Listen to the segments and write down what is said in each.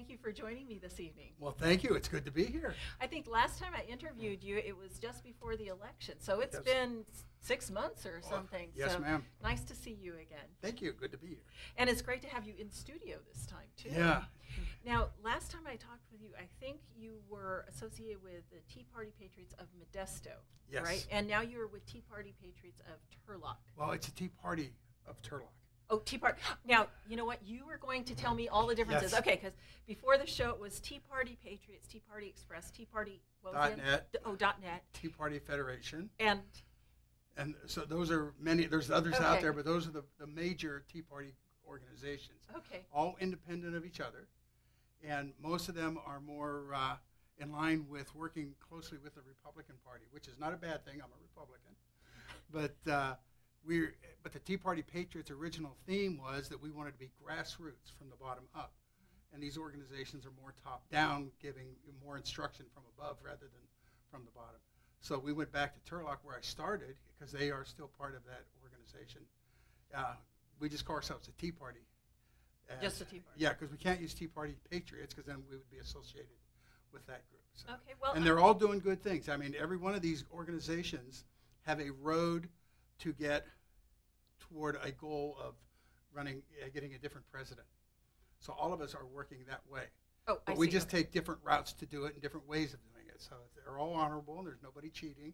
thank you for joining me this evening. Well, thank you. It's good to be here. I think last time I interviewed you, it was just before the election, so it's Yes. been 6 months or something. Yes, so ma'am. Nice to see you again. Thank you. Good to be here. And it's great to have you in studio this time, too. Yeah. Now, last time I talked with you, I think you were associated with the Tea Party Patriots of Modesto, Yes. right? And now you're with Tea Party Patriots of Turlock. Well, it's a Tea Party of Turlock. Oh, Tea Party. Now, you know what? You were going to tell me all the differences. Yes. Okay, because before the show, it was Tea Party Patriots, Tea Party Express, Tea Party, what was it? .net. .net. Tea Party Federation. And So those are many, there's others out Okay. there, but those are the major Tea Party organizations. okay, All independent of each other. And most of them are more in line with working closely with the Republican Party, which is not a bad thing. I'm a Republican. But the Tea Party Patriots' original theme was that we wanted to be grassroots from the bottom up. And these organizations are more top down, giving more instruction from above rather than from the bottom. So we went back to Turlock where I started because they are still part of that organization. We just call ourselves a Tea Party. just the Tea Party. Yeah, because we can't use Tea Party Patriots because then we would be associated with that group. So. Okay, well, And they're all doing good things. I mean, every one of these organizations have a road to get toward a goal of getting a different president. So all of us are working that way. oh, But I we see. just take different routes to do it and different ways of doing it. So they're all honorable and there's nobody cheating.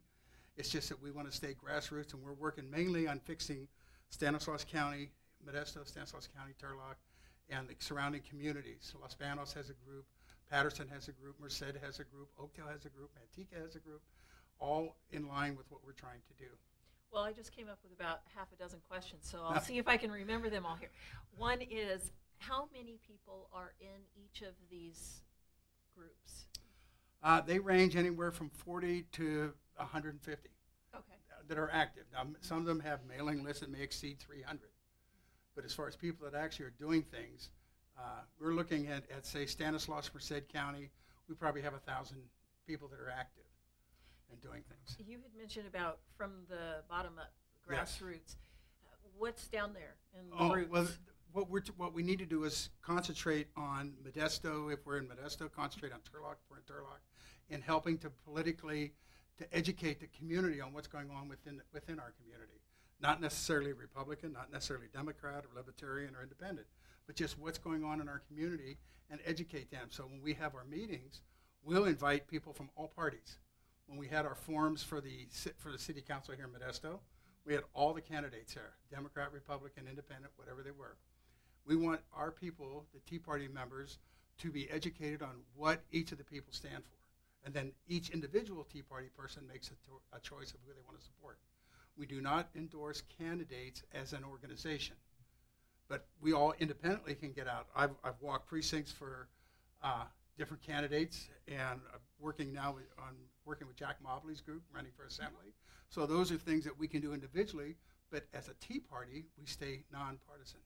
It's just that we want to stay grassroots, and we're working mainly on fixing Stanislaus County, Modesto, Stanislaus County, Turlock, and the surrounding communities. Los Banos has a group, Patterson has a group, Merced has a group, Oakdale has a group, Manteca has a group, all in line with what we're trying to do. Well, I just came up with about half a dozen questions, so I'll see if I can remember them all here. One is, how many people are in each of these groups? They range anywhere from 40 to 150 Okay. that are active. Now, some of them have mailing lists that may exceed 300. But as far as people that actually are doing things, we're looking at, say, Stanislaus, Merced County, we probably have 1,000 people that are active and doing things. You had mentioned about from the bottom up, Yes. grassroots. What's down there in the Oh, roots? well, what we need to do is concentrate on Modesto, if we're in Modesto, concentrate on Turlock, if we're in Turlock, in helping to politically, to educate the community on what's going on within our community. Not necessarily Republican, not necessarily Democrat or Libertarian or Independent, but just what's going on in our community and educate them. So when we have our meetings, we'll invite people from all parties. When we had our forums for the city council here in Modesto, we had all the candidates there, Democrat, Republican, Independent, whatever they were. We want our people, the Tea Party members, to be educated on what each of the people stand for. And then each individual Tea Party person makes a choice of who they want to support. We do not endorse candidates as an organization, but we all independently can get out. I've walked precincts for different candidates, and working with Jack Mobley's group, running for assembly. So those are things that we can do individually, but as a Tea Party, we stay nonpartisan.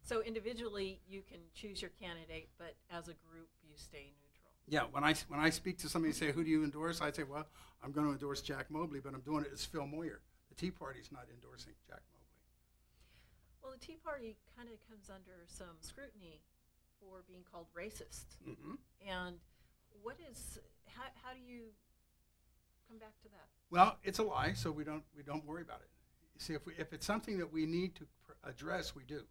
So individually, you can choose your candidate, but as a group, you stay neutral. Yeah, when I speak to somebody and say, who do you endorse? I say, well, I'm going to endorse Jack Mobley, but I'm doing it as Phil Moyer. The Tea Party's not endorsing Jack Mobley. Well, the Tea Party kind of comes under some scrutiny for being called racist. Mm-hmm. And how do you come back to that? Well, it's a lie, so we don't worry about it. You see, if it's something that we need to address, we do.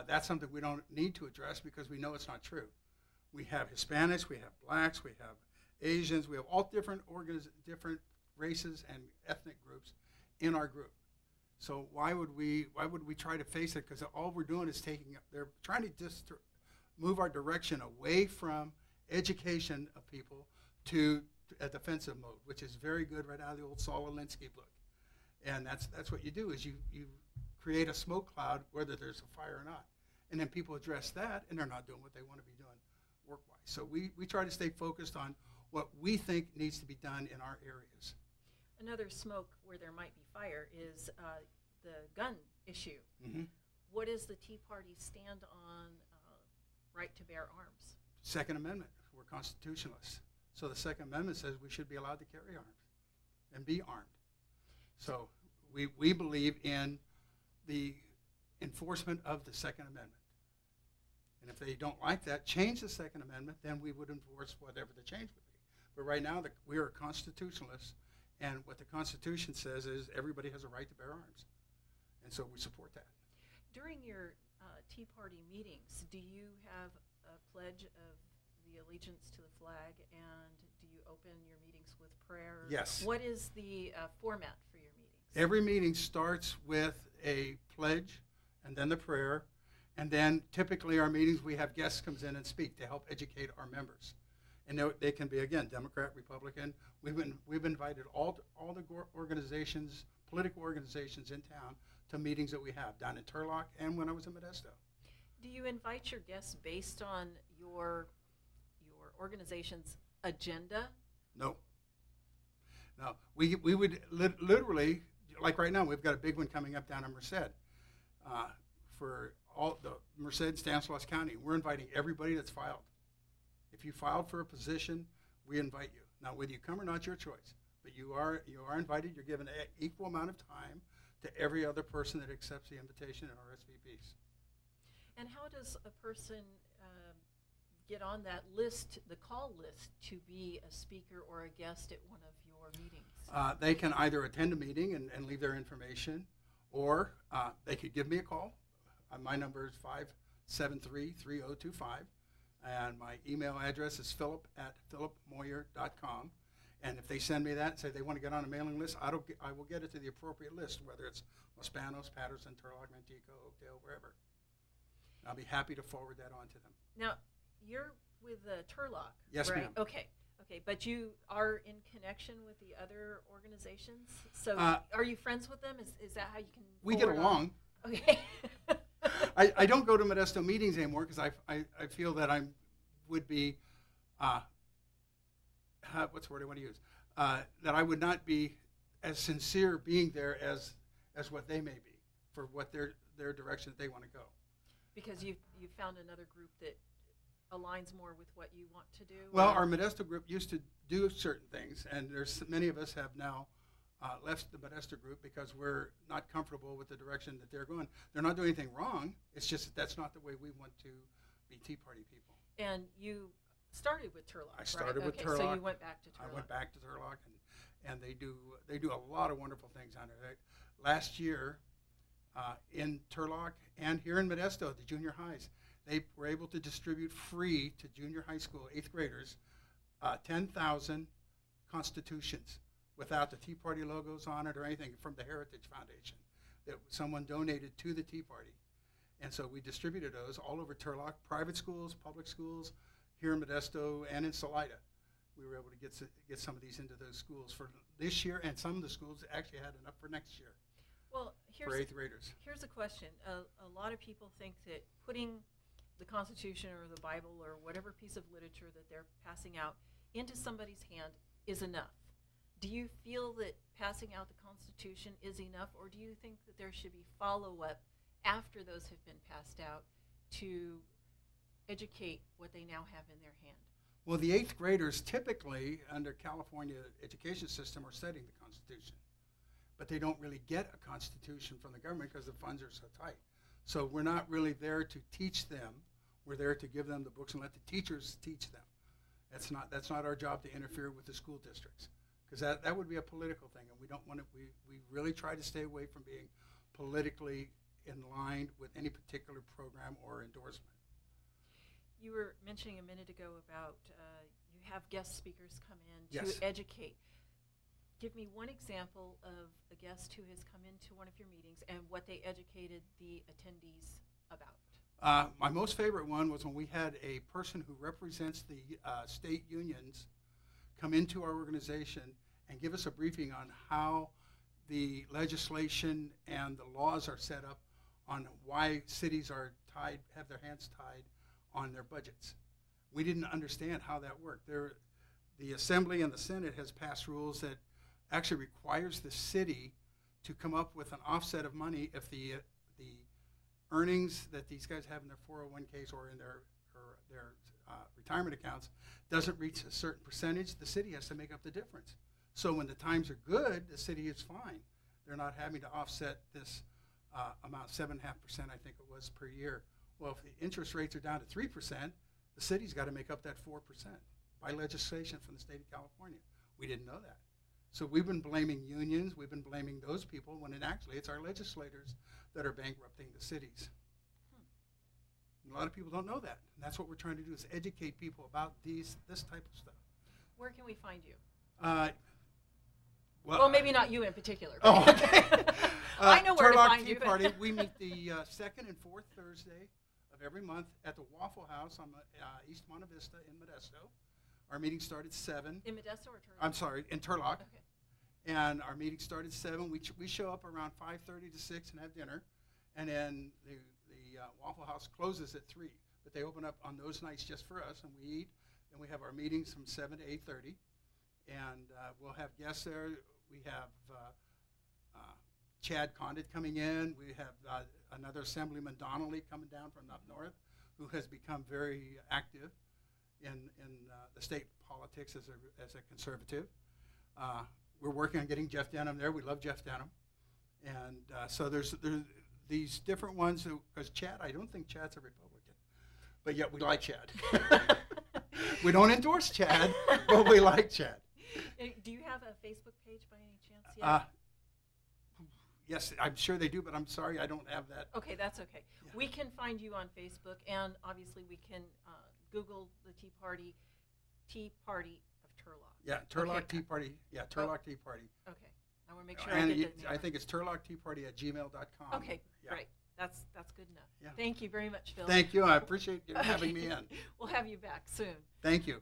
That's something we don't need to address because we know it's not true. We have Hispanics, we have blacks, we have Asians, we have all different races and ethnic groups in our group. So why would we try to face it? Because all we're doing is they're trying to just move our direction away from education of people to a defensive mode, which is very good right out of the old Saul Alinsky book. And that's what you do is you create a smoke cloud whether there's a fire or not. And then people address that and they're not doing what they want to be doing work-wise. So we try to stay focused on what we think needs to be done in our areas. Another smoke where there might be fire is the gun issue. Mm-hmm. What does the Tea Party stand on right to bear arms? Second Amendment. We're constitutionalists. So the Second Amendment says we should be allowed to carry arms and be armed. So we believe in the enforcement of the Second Amendment. And if they don't like that, change the Second Amendment, then we would enforce whatever the change would be. But right now, we are constitutionalists, and what the Constitution says is everybody has a right to bear arms. And so we support that. During your Tea Party meetings, do you have a pledge of the allegiance to the flag, and do you open your meetings with prayer? Yes. What is the format for your meetings? Every meeting starts with a pledge and then the prayer, and then typically our meetings we have guests comes in and speak to help educate our members. And they can be, again, Democrat, Republican. We've invited all the organizations, political organizations in town to meetings that we have down in Turlock and when I was in Modesto. Do you invite your guests based on your organization's agenda? No. No. We would literally, like right now, we've got a big one coming up down in Merced for all the Merced and Stanislaus County. We're inviting everybody that's filed. If you filed for a position, we invite you. Now, whether you come or not, your choice. But you are invited. You're given an equal amount of time to every other person that accepts the invitation in RSVPs. And how does a person get on that list, the call list, to be a speaker or a guest at one of your meetings? They can either attend a meeting and leave their information, or they could give me a call. My number is 573-3025, and my email address is philip@philipmoyer.com. And if they send me that and say they want to get on a mailing list, I will get it to the appropriate list, whether it's Los Panos, Patterson, Turlock, Manteca, Oakdale, wherever. I'll be happy to forward that on to them. Now, you're with Turlock, yes, right? ma'am. Okay, but you are in connection with the other organizations? So are you friends with them? Is that how you can We get along. On? Okay. I don't go to Modesto meetings anymore because I feel that I would be, what's the word I want to use? That I would not be as sincere being there as what they may be for what their direction that they want to go. Because you found another group that aligns more with what you want to do? Well, our Modesto group used to do certain things, and there's many of us have now left the Modesto group because we're not comfortable with the direction that they're going. They're not doing anything wrong. It's just that that's not the way we want to be Tea Party people. And you started with Turlock, I started with okay, Turlock. So you went back to Turlock. I went back to Turlock, and they do a lot of wonderful things on there. Last year, in Turlock and here in Modesto, the junior highs, they were able to distribute free to junior high school 8th graders 10,000 constitutions without the Tea Party logos on it or anything from the Heritage Foundation that someone donated to the Tea Party. And so we distributed those all over Turlock, private schools, public schools, here in Modesto and in Salida. We were able to get some of these into those schools for this year, and some of the schools actually had enough for next year. Well, for 8th graders. Here's a question. A lot of people think that putting the Constitution or the Bible or whatever piece of literature that they're passing out into somebody's hand is enough. Do you feel that passing out the Constitution is enough, or do you think that there should be follow-up after those have been passed out to educate what they now have in their hand? Well, the 8th graders typically, under California education system, are studying the Constitution. But they don't really get a Constitution from the government because the funds are so tight. So we're not really there to teach them. We're there to give them the books and let the teachers teach them. That's not our job to interfere with the school districts, because that would be a political thing, and we don't want to. We really try to stay away from being politically in line with any particular program or endorsement. You were mentioning a minute ago about you have guest speakers come in Yes. to educate. Give me one example of a guest who has come into one of your meetings and what they educated the attendees about. My most favorite one was when we had a person who represents the state unions come into our organization and give us a briefing on how the legislation and the laws are set up on why cities are have their hands tied on their budgets. We didn't understand how that worked. The Assembly and the Senate has passed rules that actually requires the city to come up with an offset of money if the earnings that these guys have in their 401ks or in their retirement accounts doesn't reach a certain percentage. The city has to make up the difference. So when the times are good, the city is fine. They're not having to offset this amount, 7.5%, I think it was, per year, Well, if the interest rates are down to 3%, the city's got to make up that 4% by legislation from the state of California. We didn't know that. So we've been blaming unions, we've been blaming those people, when actually it's our legislators that are bankrupting the cities. A lot of people don't know that. And that's what we're trying to do, is educate people about this type of stuff. Where can we find you? Well, maybe not you in particular. Oh, okay. I know where to Turlock find Tea you. Party, we meet the second and fourth Thursday of every month at the Waffle House on East Monte Vista in Modesto. Our meeting started at 7. In Modesto or Turlock? I'm sorry, in Turlock. Okay. And our meeting started at 7. We show up around 5:30 to 6 and have dinner. And then the Waffle House closes at 3. But they open up on those nights just for us, and we eat. And we have our meetings from 7 to 8:30. And we'll have guests there. We have Chad Condit coming in. We have another Assemblyman Donnelly coming down from up north, who has become very active in the state politics as a conservative. We're working on getting Jeff Denham there. We love Jeff Denham. And so there's these different ones, because Chad, I don't think Chad's a Republican, but yet we like Chad. We don't endorse Chad, but we like Chad. Do you have a Facebook page by any chance yet? Yes, I'm sure they do, but I'm sorry I don't have that. Okay, that's okay. Yeah. We can find you on Facebook, and obviously we can Google the Tea Party of Turlock. Yeah, Turlock Okay. Tea Party. Yeah, Turlock Tea Party. Okay, I want to make sure And I get the name. I think it's turlockteaparty@gmail.com. Okay, Yeah. great. That's good enough. Yeah. Thank you very much, Phil. Thank you. I appreciate you having me in. We'll have you back soon. Thank you.